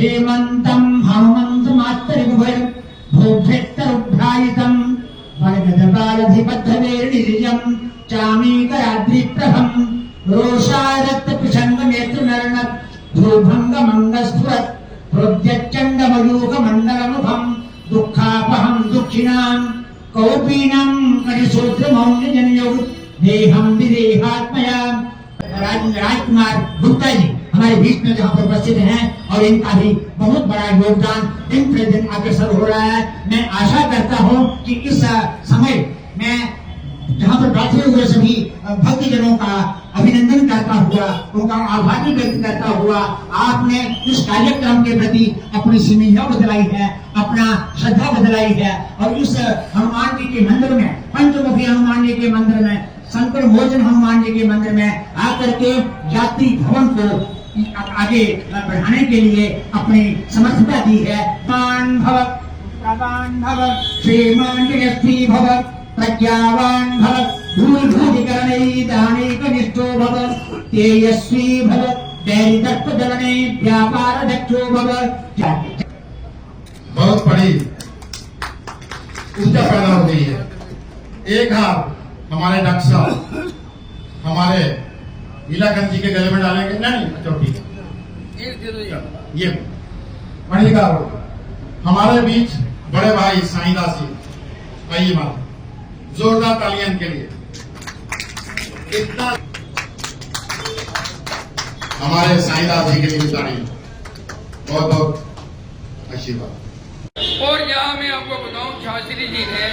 श्रीमंतं हनुमन्तमात्तरिभुवैः भूभ्यस्तरुभ्रायितं वरगदबालधिपद्धवेर्निजं चामीकराद्रिप्रभं रोषारक्तपिशङ्गनेत्रनर्णत् ध्रुभङ्गमङ्गस्फुरत् प्रोद्यच्चण्डमयूखमण्डलमुखं दुःखापहं दुःखिनां कौपीनं कटिसूत्रमौल्यजन्यौ देहं विदेहात्मया। राजकुमार गुप्ता जी हमारे बीच में जहाँ पर उपस्थित हैं और इनका भी बहुत बड़ा योगदान दिन प्रतिदिन अग्रसर हो रहा है। मैं आशा करता हूँ कि इस समय मैं जहाँ पर बैठे हुए सभी भक्तजनों का अभिनंदन करता हुआ, उनका आभार व्यक्त करता हुआ, आपने इस कार्यक्रम के प्रति अपनी सीमिया बदलाई है, अपना श्रद्धा बदलाई है और इस हनुमान जी के मंदिर में, पंचमुखी हनुमान जी के मंदिर में, संकट मोचन हनुमान जी के मंदिर में आकर के यात्री भवन को आगे बढ़ाने के लिए अपनी समर्थता दी है। मान भव प्रवान भव श्रीमान जयस्थी भव प्रज्ञावान भव भूलभूतिकरणे दानेकनिष्ठो भव तेजस्वी भव दैरितत्वजलने व्यापारदक्षो भव। बहुत बड़ी ऊर्जा पैदा हो गई है। एक हाथ हमारे डॉक्टर साहब हमारे नीलाकंठ जी के गले में डालेंगे, नहीं चौथी ये मणिकार हमारे बीच बड़े भाई साईदास जी, आइए माता जोरदार तालियां इनके लिए। इतना हमारे साईदास जी के लिए तालियां, बहुत बहुत आशीर्वाद। और यहाँ मैं आपको बताऊं, शास्त्री जी ने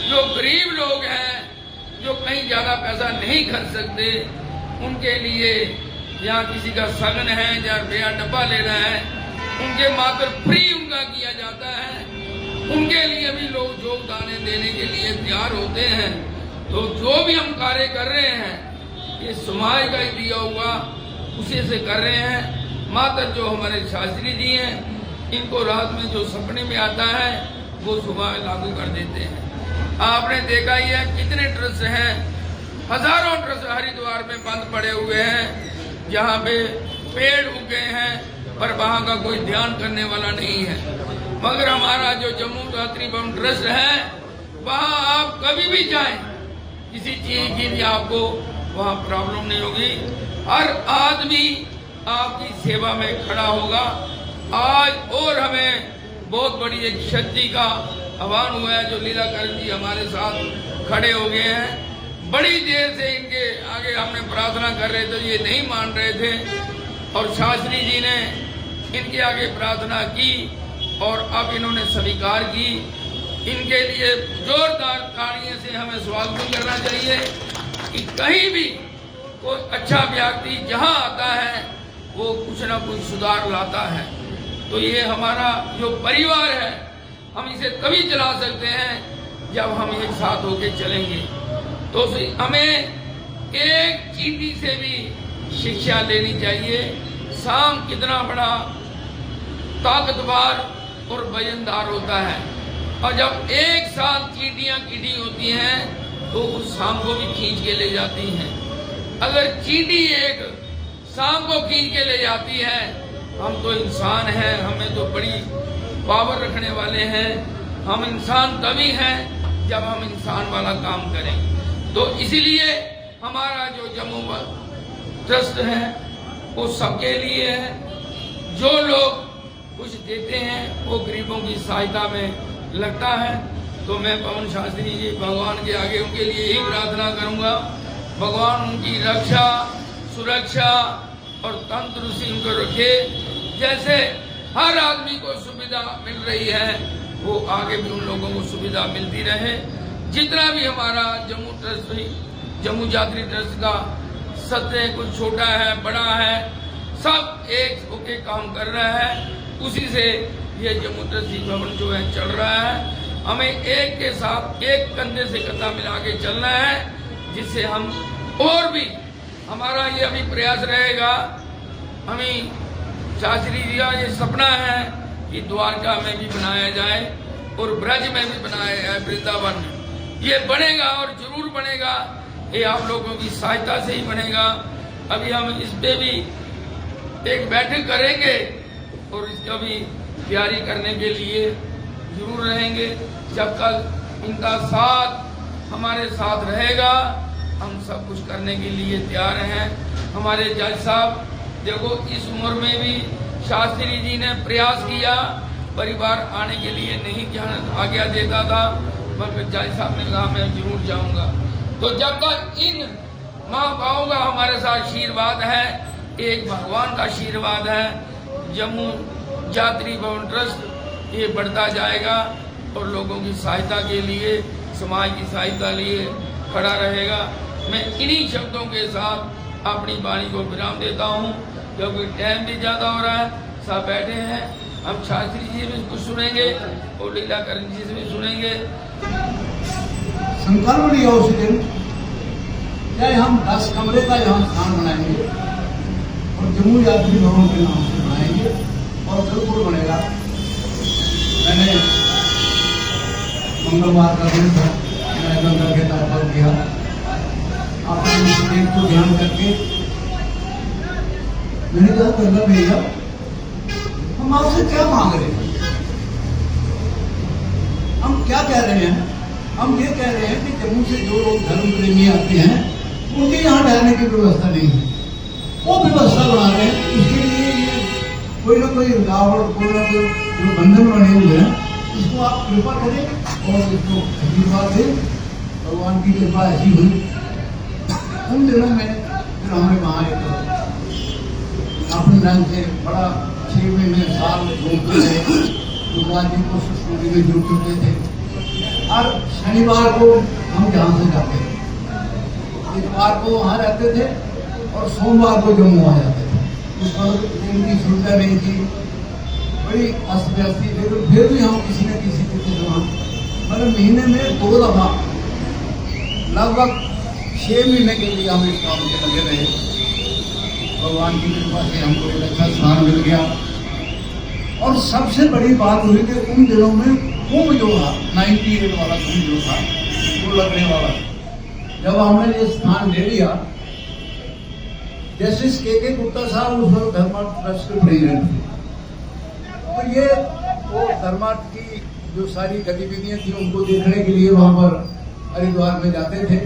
जो गरीब लोग हैं, जो कहीं ज्यादा पैसा नहीं खर्च सकते, उनके लिए या किसी का सगन है या रुपया डब्बा लेना है, उनके मात्र फ्री उनका किया जाता है। उनके लिए भी लोग योगदान देने के लिए तैयार होते हैं। तो जो भी हम कार्य कर रहे हैं, ये समाज का ही दिया हुआ उसी से कर रहे हैं। मात्र जो हमारे शास्त्री जी हैं, इनको रात में जो सपने में आता है वो सुबह लागू कर देते हैं। आपने देखा ही है कितने ट्रस्ट हैं, हजारों ट्रस्ट हरिद्वार में बंद पड़े हुए हैं, जहाँ पे पेड़ उगे हैं पर वहाँ का कोई ध्यान करने वाला नहीं है। मगर हमारा जो जम्मू यात्री भवन ट्रस्ट है, वहाँ आप कभी भी जाएं, किसी चीज की भी आपको वहाँ प्रॉब्लम नहीं होगी। हर आदमी आपकी सेवा में खड़ा होगा। आज और हमें बहुत बड़ी एक शक्ति का आह्वान हुआ है, जो लीलाकरण जी हमारे साथ खड़े हो गए हैं। बड़ी देर से इनके आगे हमने प्रार्थना कर रहे थे, ये नहीं मान रहे थे और शास्त्री जी ने इनके आगे प्रार्थना की और अब इन्होंने स्वीकार की। इनके लिए जोरदार तालियों से हमें स्वागत करना चाहिए कि कहीं भी कोई अच्छा व्यक्ति जहां आता है वो कुछ ना कुछ सुधार लाता है। तो ये हमारा जो परिवार है, हम इसे तभी चला सकते हैं जब हम एक साथ होके चलेंगे। तो हमें एक चींटी से भी शिक्षा लेनी चाहिए। सांप कितना बड़ा ताकतवर और वजनदार होता है, और जब एक साथ चींटियां इकट्ठी होती हैं तो उस सांप को भी खींच के ले जाती हैं। अगर चींटी एक सांप को खींच के ले जाती है, हम तो इंसान हैं, हमें तो बड़ी पावर रखने वाले हैं। हम इंसान तभी हैं जब हम इंसान वाला काम करें। तो इसीलिए हमारा जो जम्मू ट्रस्ट है वो सबके लिए है। जो लोग कुछ देते हैं वो गरीबों की सहायता में लगता है। तो मैं पवन शास्त्री जी भगवान के आगे उनके लिए ही प्रार्थना करूंगा, भगवान उनकी रक्षा, सुरक्षा और तंदुरुस्ती उनको रखे। जैसे हर आदमी को सुविधा मिल रही है, वो आगे भी उन लोगों को सुविधा मिलती रहे। जितना भी हमारा जम्मू ट्रस्ट, जम्मू यात्री ट्रस्ट का सत्य, कुछ छोटा है बड़ा है, सब एक होके काम कर रहा है। उसी से ये जम्मू ट्रस्ट भवन जो है चल रहा है। हमें एक के साथ एक कंधे से कंधा मिला के चलना है, जिससे हम और भी हमारा ये अभी प्रयास रहेगा। हमें शास्त्री जी का ये सपना है कि द्वारका में भी बनाया जाए और ब्रज में भी बनाया जाए, वृंदावन में। ये बनेगा और जरूर बनेगा, ये आप लोगों की सहायता से ही बनेगा। अभी हम इस पे भी एक बैठक करेंगे और इस कभी तैयारी करने के लिए जरूर रहेंगे। जब तक इनका साथ हमारे साथ रहेगा हम सब कुछ करने के लिए तैयार हैं। हमारे जज साहब देखो इस उम्र में भी शास्त्री जी ने प्रयास किया, परिवार आने के लिए नहीं आज्ञा देता था, मगर जज साहब ने कहा मैं जरूर जाऊंगा। तो जब तक इन माँ बापों का हमारे साथ आशीर्वाद है, एक भगवान का आशीर्वाद है, जम्मू यात्री भवन ट्रस्ट ये बढ़ता जाएगा और लोगों की सहायता के लिए, समाज की सहायता लिए खड़ा रहेगा। मैं इन्हीं शब्दों के साथ अपनी वाणी को विराम देता हूँ, क्योंकि टाइम भी ज़्यादा हो रहा है। सब बैठे हैं, हम शास्त्री जी से भी कुछ सुनेंगे और लीलाकरण जी से भी सुनेंगे। संकल्प लिया उस दिन चाहे हम 10 कमरे का यहाँ स्थान बनाएंगे और जम्मू यात्री भवन के नाम से बनाएंगे और बिल्कुल बनेगा। मैंने मंगलवार का दिन था, मैंने गंगा के तरफ किया, आपने उस दिन को ध्यान करके मैंने कहा गंगा भैया हम आपसे क्या मांग रहे हैं, हम क्या कह रहे हैं? हम ये कह रहे हैं कि जम्मू से जो लोग धर्म प्रेमी आते हैं उनके यहाँ ठहरने की व्यवस्था नहीं है, वो व्यवस्था बना रहे हैं। उसके लिए ये कोई ना कोई रुकावट, कोई ना कोई जो बंधन बने हुए हैं, इसको आप कृपा करें और इसको आशीर्वाद दें। भगवान की कृपा ऐसी हुई। उन दिनों में फिर हमने वहाँ एक अपने ढंग से बड़ा 6 महीने साल घूमते रहे, दुर्गा जी को स्टूडियो में जुड़ चुके थे। हर शनिवार को हम जहाँ से जाते थे, इतवार को वहाँ रहते थे और सोमवार को जम्मू आ जाते थे। उस वक्त इनकी सुविधा नहीं थी, बड़ी अस्त व्यस्त थी, लेकिन फिर भी हम किसी न किसी तरीके से मतलब महीने में 2 दफा लगभग 6 महीने के लिए हम इस काम में लगे रहे। भगवान की कृपा से हमको एक अच्छा स्थान मिल गया। और सबसे बड़ी बात हुई कि उन दिनों में कुंभ जो था, 98 वाला कुंभ जो था वो लगने वाला, जब हमने ये स्थान ले लिया, जस्टिस के गुप्ता साहब उस वक्त धर्मार्थ ट्रस्ट के प्रेसिडेंट थे, तो ये वो धर्मार्थ की जो सारी गतिविधियां थी उनको देखने के लिए वहां पर हरिद्वार में जाते थे।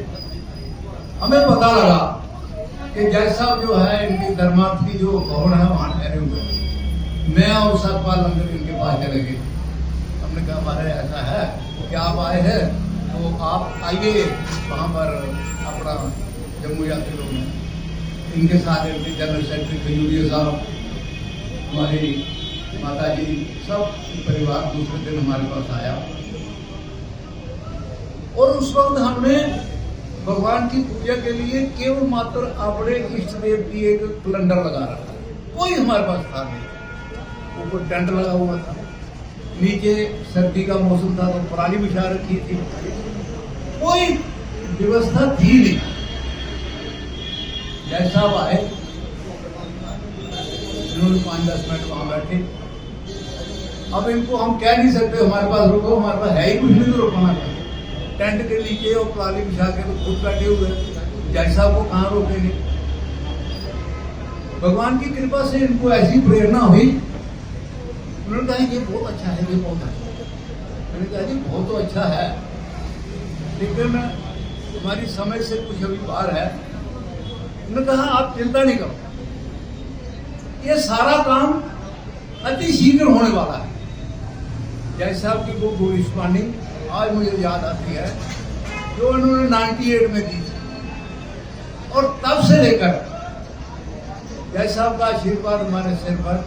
हमें पता लगा कि जज साहब जो है इनकी धर्मार्थ की जो भवन है वहां ठहरे हुए। मैं और सतपाल लंगर इनके पास चले गए। हमने कहा हमारे ऐसा है कि आप आए हैं तो आप आइए वहाँ पर अपना जम्मू यात्री लोग हैं, इनके साथ इनके जनरल सेक्रेटरी खजूरिया साहब, हमारी माता जी, सब परिवार दूसरे दिन हमारे पास आया। और उस वक्त हमने भगवान की पूजा के लिए केवल मात्र अपने इष्ट देव की एक कैलेंडर लगा रखा, कोई हमारे पास था नहीं। ऊपर टेंट लगा हुआ था, नीचे सर्दी का मौसम था तो पराली बिछा रखी थी, कोई व्यवस्था थी नहीं। जज साहब आए, इन्होंने 5-10 मिनट वहां बैठे। अब इनको हम कह नहीं सकते हमारे पास रुको, हमारे पास है ही कुछ नहीं तो रुकना है। टेंट के नीचे और पराली बिछा के तो खुद बैठे हुए, जज साहब को कहाँ रोकेंगे। भगवान की कृपा से इनको ऐसी प्रेरणा हुई, उन्होंने कहा ये बहुत अच्छा है, ये बहुत अच्छा है। मैंने कहा जी बहुत तो अच्छा है, लेकिन हमारी समझ से कुछ अभी बाहर है। उन्होंने कहा आप चिंता नहीं करो, ये सारा काम अति शीघ्र होने वाला है। जज साहब की वो भविष्यवाणी आज मुझे याद आती है जो उन्होंने 98 में दी थी, और तब से लेकर जज साहब का आशीर्वाद हमारे सिर पर।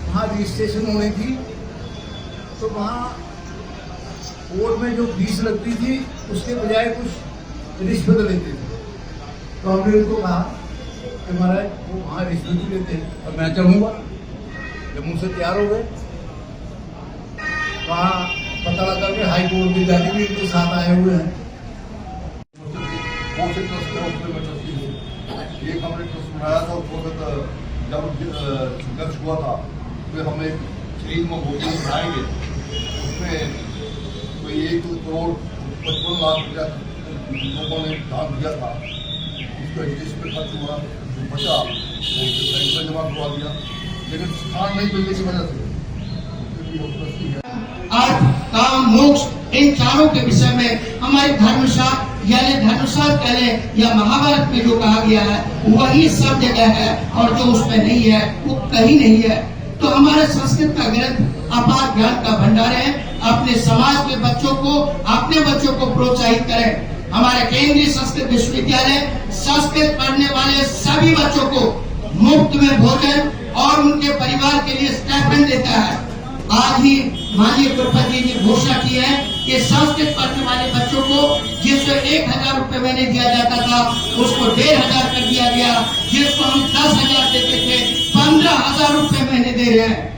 वहाँ रजिस्ट्रेशन होनी थी तो वहाँ कोर्ट में जो फीस लगती थी उसके बजाय कुछ रिश्वत लेते थे। तो हमने उनको कहा कि महाराज वो वहाँ रिश्वत ही लेते हैं, और मैं चलूँगा। जम्मू से तैयार हो गए, वहाँ पता लगा कि हाई कोर्ट के जज भी इनके साथ आए हुए हैं। एक हमने ट्रस्ट बनाया था उस वक्त जब संघर्ष हुआ था, फिर हम एक शहीद में भोजन बनाएंगे, उसमें कोई 1,55,00,000 लोगों ने दान दिया था। उसका जिसमें खर्च हुआ जो बचा वो बैंक में जमा करवा दिया, लेकिन स्थान नहीं मिलने की वजह से अर्थ, काम, मोक्ष, इन चारों के विषय में हमारे धर्मशास्त्र कह ले या महाभारत में जो कहा गया है वही सब जगह है, और जो उसमें नहीं है वो कहीं नहीं है। तो हमारे संस्कृत का ग्रंथ अपार ज्ञान का भंडार है। अपने समाज के बच्चों को, अपने बच्चों को प्रोत्साहित करें। हमारे केंद्रीय संस्कृत विश्वविद्यालय संस्कृत पढ़ने वाले सभी बच्चों को मुफ्त में भोजन और उनके परिवार के लिए स्टाइपेंड देता है। आज ही माननीय कुलपति जी ने घोषणा की है कि संस्कृत पढ़ने वाले बच्चों को जिसको 1000 रुपए महीने दिया जाता था उसको 1500 कर दिया गया। जिसको हम 10,000 देते थे 15,000 रुपए महीने दे रहे हैं।